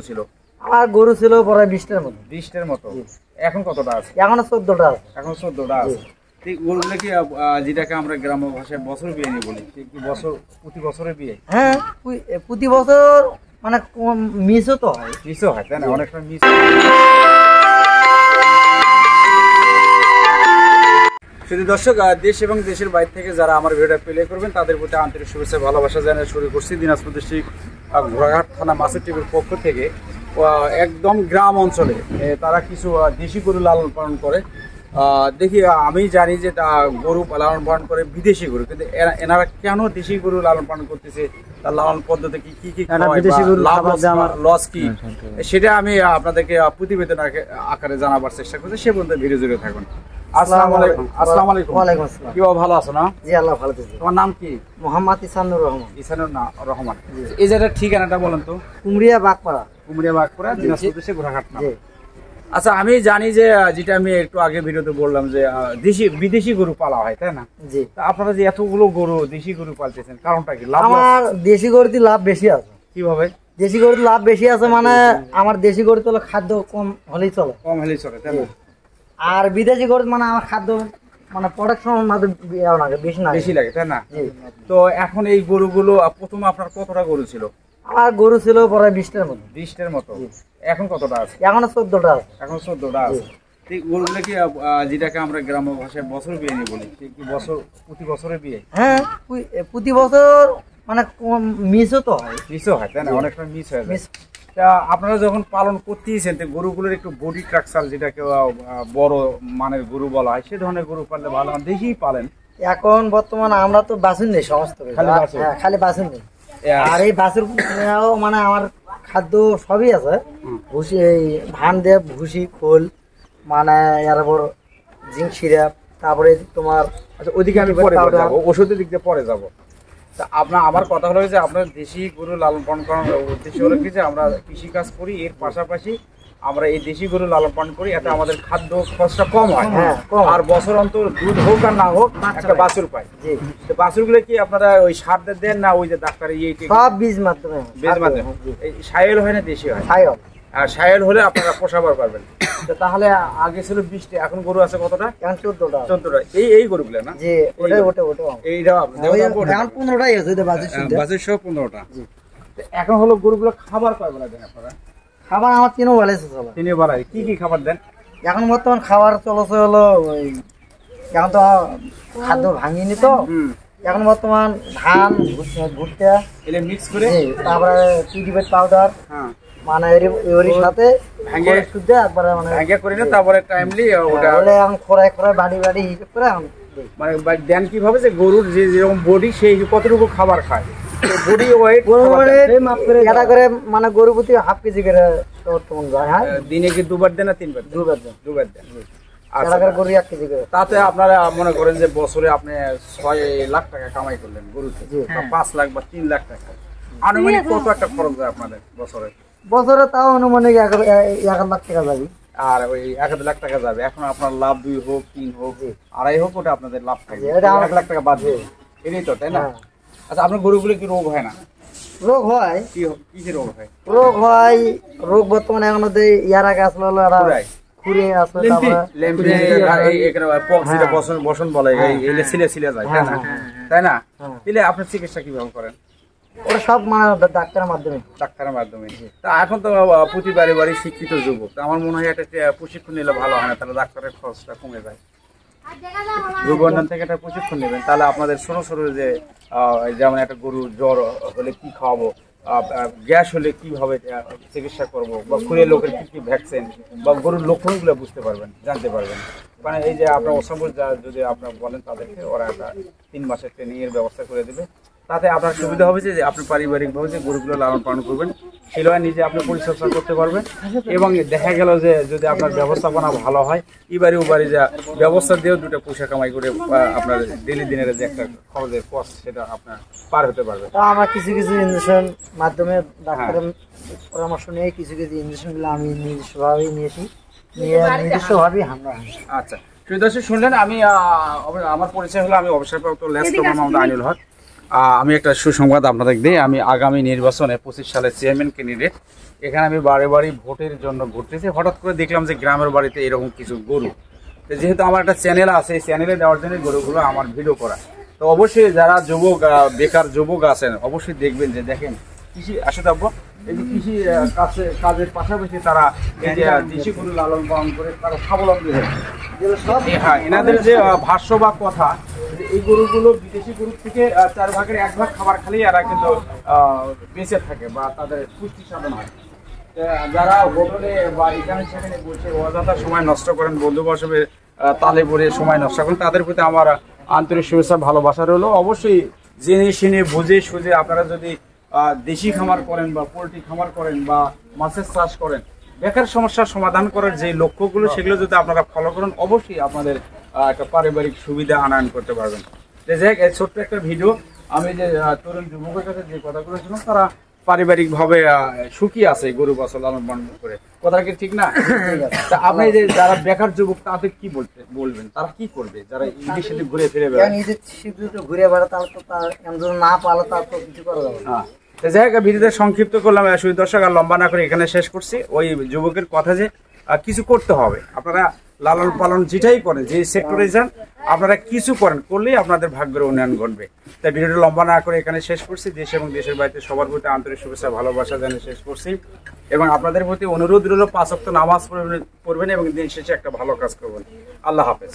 ছিল আমার গরু ছিল প্রায় 20টার মতো। 20টার মতো। এখন কতটা আছে? এখনো 14টা আছে। এখন 14টা আছে। ঠিক গরুগুলো কি যেটাকে আমরা গ্রাম্য ভাষায় বছর বিয়ে নিয়ে বলি, কি বছর প্রতি বছরের বিয়ে? হ্যাঁ, প্রতি বছর মানে মিসও তো হয়। মিসও হয়, তাই না? অনেক সময় মিস। শুধু দর্শক, দেশ এবং দেশের বাইরে থেকে যারা আমার ভিডিওটা প্লে করবেন তাদের প্রতি আন্তরিক শুভেচ্ছা ভালোবাসা জানিয়ে শুরু করছি দিনাজপুর ডিস্ট্রিক্ট ঘোড়াঘাট থানা মাছের টিভির পক্ষ থেকে। একদম গ্রাম অঞ্চলে তারা কিছু দেশি গরু লালন পালন করে। দেখি আমি জানি যে গরু লালন পালন করে বিদেশি গরু, কিন্তু এনারা কেন দেশি গরু লালন পালন করতেছে, তার লালন পদ্ধতি কি কি লাভ লস কি, সেটা আমি আপনাদেরকে প্রতিবেদন আকারে জানাবার চেষ্টা করছি। সে পর্যন্ত ভিডিও জুড়ে থাকুন। আসসালামু আলাইকুম। আসসালামু আলাইকুম। ওয়ালাইকুম আসসালাম। কি ভালো আছো না? জি আল্লাহ ভালো আছে। তোমার নাম কি? মোহাম্মদ ইসানুর রহমান। ইসানুর রহমান। এই জায়গার ঠিকানাটা বলেন তো। কুমড়িয়া বাগপাড়া। কুমড়িয়া বাগপাড়া, দিনাজপুর দেশে ঘোড়াঘাট না। আচ্ছা, আমি জানি যে যেটা আমি একটু আগে ভিডিওতে বললাম যে বিদেশি গরু পালা হয়, তাই না? জি। আপনারা যে এতগুলো গরু দেশি গরু পালতেছেন, কারণটা কি? আমার দেশি গরুতে লাভ বেশি আছে। কিভাবে? দেশি গরুতে লাভ বেশি আছে মানে আমার দেশি গরুতে হলো খাদ্য কম হলেই চলে। কম হলেই চলে, তাই না? আর বিদেশি গরু মানে আমার খাদ্য মানে প্রোডাকশন বেশি লাগে, তাই না? তো এখন এই গরুগুলো প্রথমে আপনার কতটা গরু ছিল? আমার গরু ছিল প্রায় 20টার মতো। 20টার মতো। এখন কতটা আছে? এখনো 14টা আছে। এখন 14টা আছে। গরুগুলো কি যেটাকে আমরা গ্রাম্য ভাষায় বছর বিয়ে নিয়ে বলি, কি বছর প্রতি বছরের বিয়ে? হ্যাঁ, প্রতি বছর মানে মিসও তো হয়। মিসও হয়, তাই না? অনেক সময় মিস হয়ে যায়। আপনারা যখন পালন করতেইছেন গরুগুলোর একটু বডি স্ট্রাকচার, যেটাকে বড় মানের গরু বলা হয়, সে ধরনের গরু পাললে ভালো হয়। দেখি পালেন। এখন বর্তমানে আমরা তো বাছুর নেই, সমস্ত খালি বাছুর নেই। আর এই বাছুর মানে আমার খাদ্য সবই আছে। ভুসি, এই ধান দিয়ে ভুসি, খোল, মানে এরপর জিঙ্ক সিরাপ, তারপরে তোমার ওইদিকে আমি পরে যাবো, ওষুধের দিক দিয়ে পরে যাবো। তা আমার কথা হলো যে আপনার দেশি গরু লালন পালন করার উদ্দেশ্য হলো কি যে আমরা কৃষি কাজ করি, এর পাশাপাশি আমরা এই দেশি গরু লালন পালন করি, এতে আমাদের খাদ্য খরচটা কম হয়। আর বছর অন্তর দুধ হোক আর না হোক একটা বাছুর পাই। বাছুর গুলো কি আপনারা ওই সার দেন না ওই যে ডাক্তার সব বীজ মাধ্যমে? সায়েল হয় না দেশি হয়? আর সায়েল হলে আপনারা পোষাবার পারবেন। তাহলে আগে ছিল 20টা, এখন গরু আছে কতটা? এখন 14টা। 14টা। এই গরুগুলো না? জি, ওটা এইটা এখন 15টাই আছে, বাছুর সহ 15টা। এখন হলো গরুগুলো খাবার কয় বেলা দেন আপনারা? খাবার আমার 3 বেলায় চলে। 3 বেলায় কি কি খাবার দেন? এখন বর্তমান খাবার চলছে হলো ওই, এখন তো খাদ্য ভাঙিনি তো, এখন বর্তমান ধান, ভুট্টা এলে মিক্স করে, তারপরে টিডিবেট পাউডার, মানে এর সাথে ভাঙে শুদ্ধ একবারে মানে ভাঙে করে না, তারপরে টাইমলি ওটা এখন খোরাই বাড়ি হিসাব করে মানে দেন কিভাবে যে গরুর যে যেরকম বডি সেই কতটুকু খাবার খায়, বডি ওয়েট মাপ করে এটা করে, মানে গরু প্রতি হাফ কেজি করে যায়। হ্যাঁ, দিনে কি 2বার দেন না 3বার? 2বার দেন। গরু 1 কেজি করে। তাতে আপনারা মনে করেন যে বছরে আপনি 6 লাখ টাকা কামাই করলেন গরুতে, 5 লাখ বা 3 লাখ টাকা। আনুমানিক কত একটা খরচ যায় আপনাদের বছরে? তাও আনুমানিক 1 লাখ টাকা যাবে। আর ওই 1 লাখ টাকা যাবে। এখন আপনার লাভ 2 হোক 3 হোক 2.5 হোক, ওটা আপনাদের লাভ থাকবে। 1 লাখ টাকা বাদ দিয়ে এটাই তো, তাই না? আচ্ছা, আপনার গরুগুলো কি রোগ হয় না? রোগ হয়। কি রোগ হয়? রোগ বর্তমানে এখন ইয়ার আগে আসলো খুরে আসলো, বসন বলে, সিলে যায়, তাই না? তাহলে আপনার চিকিৎসা কিভাবে করেন? ওরা সব মানে ডাক্তারের মাধ্যমে। তা এখন তো প্রতি বাড়ি শিক্ষিত যুবক, আমার মনে হয় একটা প্রশিক্ষণ নিলে ভালো হয় না? তাহলে ডাক্তারের খরচটা কমে যায়। যুবনন্দন থেকে একটা প্রশিক্ষণ নেবেন, তাহলে আপনাদের ছোট যে যেমন একটা গরু জ্বর হলে কি খাওয়াবো, গ্যাস হলে কিভাবে চিকিৎসা করব, বা খুঁড়ে লোকের কি ভ্যাকসিন, বা গরুর লক্ষণগুলো বুঝতে পারবেন, জানতে পারবেন। মানে এই যে আপনার অসম্ভব যদি আপনার বলেন তাদেরকে, ওরা একটা 3 মাসের ট্রেনিং এর ব্যবস্থা করে দেবে। তাতে আপনার সুবিধা হবে যে আপনি পারিবারিকভাবে যে গরুগুলো লালন পালন করবেন, সেগুলো নিজে আপনি পরিচর্যা করতে পারবেন। এবং দেখা গেল যে যদি আপনার ব্যবস্থাপনা ভালো হয়, এবারে ওবারে যা ব্যবস্থা দিয়েও 2টা পয়সা কামাই করে আপনার ডেলি দিনের যে একটা খরচের কষ্ট, সেটা আপনার পার হতে পারবে। আমরা কিছু ইঞ্জেকশন মাধ্যমে ডাক্তারের পরামর্শ নিয়ে কিছু ইঞ্জেকশনগুলো আমি নিজস্বভাবেই নিয়েছি, নিজস্বভাবেই আমরা। আচ্ছা, দর্শক শুনলেন, আমি আমার পরিচয় হলো, আমি অবসরপ্রাপ্ত লেসপ্রো মোহাম্মদ আইনুল হক। আমি একটা সুসংবাদ আপনাদের দিই, আমি আগামী নির্বাচনে 25 সালে চেয়ারম্যান ক্যান্ডিডেট। এখানে আমি বাড়ি বাড়ি ভোটের জন্য ঘুরতেছি, হঠাৎ করে দেখলাম যে গ্রামের বাড়িতে এরকম কিছু গরু। তো যেহেতু আমার একটা চ্যানেল আছে, এই চ্যানেলে দেওয়ার জন্য গরুগুলো আমার ভিডিও করা। তো অবশ্যই যারা যুবক বেকার যুবক আছেন অবশ্যই দেখবেন যে দেখেন কৃষি আসলে এই যে কৃষি কাজের পাশাপাশি তারা এই যে দেশি গরু লালন পালন করে তারা স্বাবলম্বী হচ্ছে। হ্যাঁ, এনাদের যে ভাষ্য বা কথা, এই গরুগুলো বিদেশি গরুর থেকে 4 ভাগের 1 ভাগ খাবার খালি এরা কিন্তু বেঁচে থাকে বা তাদের পুষ্টি সাধন হয়। যারা হোটেলে বা এখানে সেখানে বসে অযথা সময় নষ্ট করেন, বন্ধু বান্ধবের তালে পড়ে সময় নষ্ট করেন, তাদের প্রতি আমার আন্তরিক শুভেচ্ছা ভালোবাসা রইলো। অবশ্যই জেনে শুনে বুঝে সুঝে আপনারা যদি দেশি খামার করেন বা পোলট্রি খামার করেন বা মাছের চাষ করেন, বেকার সমস্যার সমাধান করার যে লক্ষ্যগুলো সেগুলো যদি আপনারা ফলো করেন, অবশ্যই আপনাদের একটা পারিবারিক সুবিধা আনয়ন করতে পারবেন। যাই হোক, এই ছোট্ট একটা ভিডিও, আমি যে তরুণ যুবকের কাছে যে কথাগুলো ছিলাম, তারা পারিবারিকভাবে সুখী আছে গরু বাছুর লালন পালন করে। কথাটা কি ঠিক না? তা আপনি যে যারা বেকার যুবক তাদের কি বলবেন, তারা কি করবে যারা ইংলিশে ঘুরে ফিরে বেড়ায়? ঘুরে বেড়ায় তাহলে তো তার না পালে তার তো কিছু করা যাবে না। যাই হোক, ভিডিওতে সংক্ষিপ্ত করলাম, শুধু দর্শক আর লম্বা না করে এখানে শেষ করছি। ওই যুবকের কথা যে কিছু করতে হবে, আপনারা লালন পালন যেটাই করেন, যে সেক্টরে যান, আপনারা কিছু করেন, করলেই আপনাদের ভাগ্যের উন্নয়ন ঘটবে। তাই ভিডিওটা লম্বা না করে এখানে শেষ করছি। দেশ এবং দেশের বাইরে সবার প্রতি আন্তরিক শুভেচ্ছা ভালোবাসা জানিয়ে শেষ করছি, এবং আপনাদের প্রতি অনুরোধ রইল 5 ওয়াক্ত নামাজ পড়বেন এবং দিন শেষে একটা ভালো কাজ করবেন। আল্লাহ হাফেজ।